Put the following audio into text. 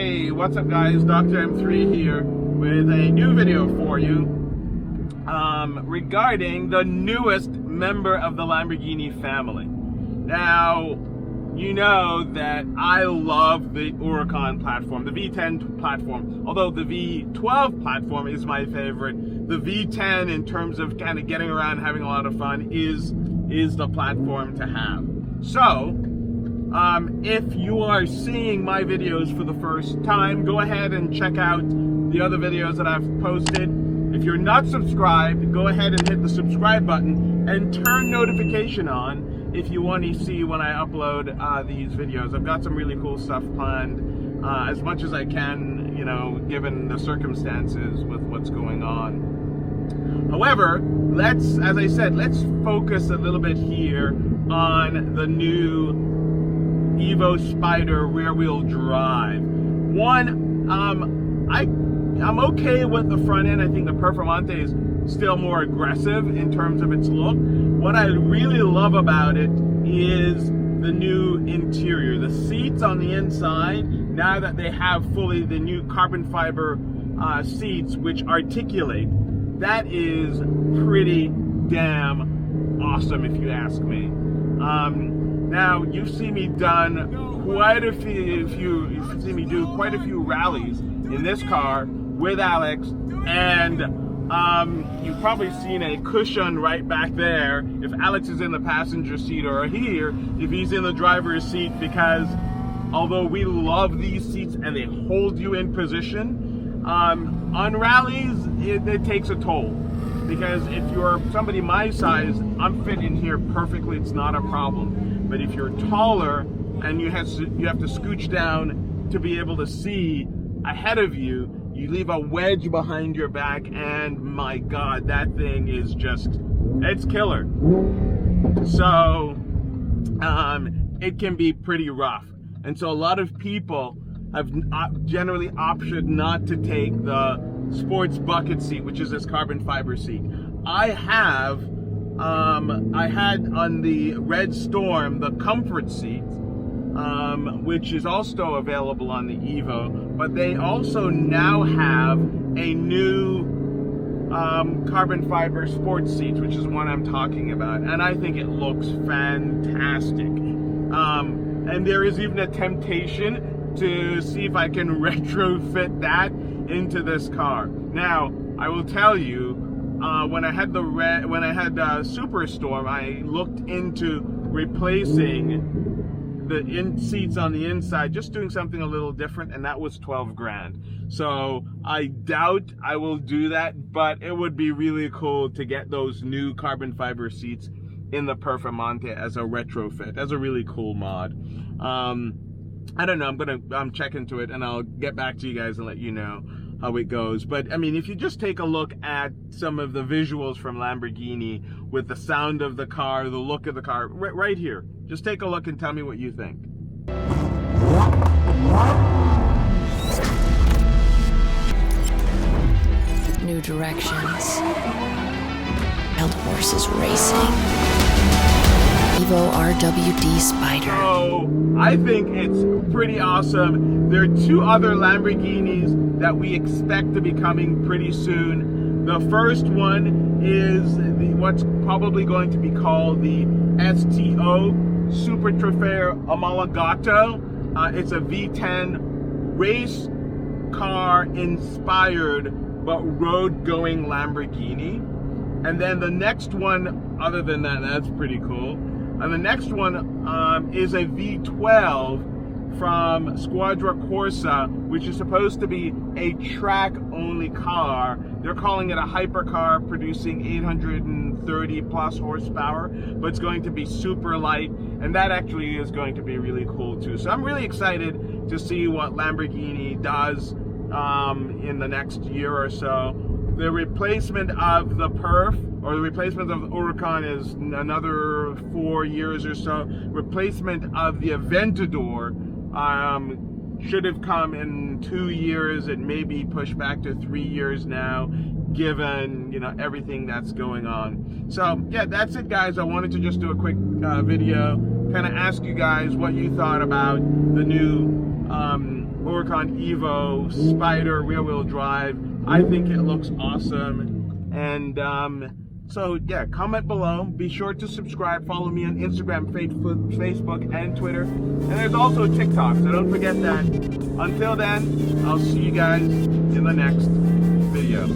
Hey, what's up guys? Dr. M3 here with a new video for you regarding the newest member of the Lamborghini family. Now, you know that I love the Huracan platform, the V10 platform. Although the V12 platform is my favorite, the V10 in terms of kind of getting around, having a lot of fun is the platform to have. So, if you are seeing my videos for the first time, go ahead and check out the other videos that I've posted. If you're not subscribed, go ahead and hit the subscribe button and turn notification on if you want to see when I upload these videos. I've got some really cool stuff planned, as much as I can, you know, given the circumstances with what's going on. However, as I said, let's focus a little bit here on the new Evo Spyder rear-wheel drive. I'm okay with the front end. I think the Performante is still more aggressive in terms of its look. What I really love about it is the new interior. The seats on the inside, now that they have fully the new carbon fiber seats which articulate, that is pretty damn awesome if you ask me. Now, you've seen me done quite a few, you've seen me do quite a few rallies in this car with Alex, and you've probably seen a cushion right back there if Alex is in the passenger seat, or here if he's in the driver's seat, because although we love these seats and they hold you in position, on rallies it takes a toll. Because if you're somebody my size, I'm fit in here perfectly, it's not a problem. But if you're taller and you have to scooch down to be able to see ahead of you, you leave a wedge behind your back, and my God, that thing is just, it's killer. So, it can be pretty rough. And so a lot of people have generally opted not to take the sports bucket seat, which is this carbon fiber seat. I had on the Red Storm the comfort seat, which is also available on the Evo, but they also now have a new carbon fiber sports seat, which is what I'm talking about, and I think it looks fantastic. And there is even a temptation to see if I can retrofit that into this car. Now, I will tell you, when I had Superstorm, I looked into replacing the seats on the inside, just doing something a little different, and that was 12 grand. So I doubt I will do that, but it would be really cool to get those new carbon fiber seats in the Performante as a retrofit, as a really cool mod. I don't know, I'm check into it, and I'll get back to you guys and let you know how it goes. But I mean, if you just take a look at some of the visuals from Lamborghini with the sound of the car, the look of the car, right here, just take a look and tell me what you think. New directions. Wild horses racing. Evo RWD Spyder. So, I think it's pretty awesome. There are two other Lamborghinis that we expect to be coming pretty soon. The first one is what's probably going to be called the STO, Super Trofeo Omologato. It's a V10 race car inspired but road-going Lamborghini. And then the next one, other than that, that's pretty cool. And the next one is a V12 from Squadra Corsa, which is supposed to be a track-only car. They're calling it a hypercar, producing 830 plus horsepower, but it's going to be super light, and that actually is going to be really cool too. So I'm really excited to see what Lamborghini does in the next year or so. The replacement of the Perf, or the replacement of the Huracan, is another 4 years or so. Replacement of the Aventador should have come in 2 years. It may be pushed back to 3 years now, given, you know, everything that's going on. So yeah, that's it guys. I wanted to just do a quick video, kind of ask you guys what you thought about the new Huracan Evo Spyder rear-wheel drive. I think it looks awesome. And so yeah, comment below. Be sure to subscribe. Follow me on Instagram, Facebook, and Twitter. And there's also TikTok, so don't forget that. Until then, I'll see you guys in the next video.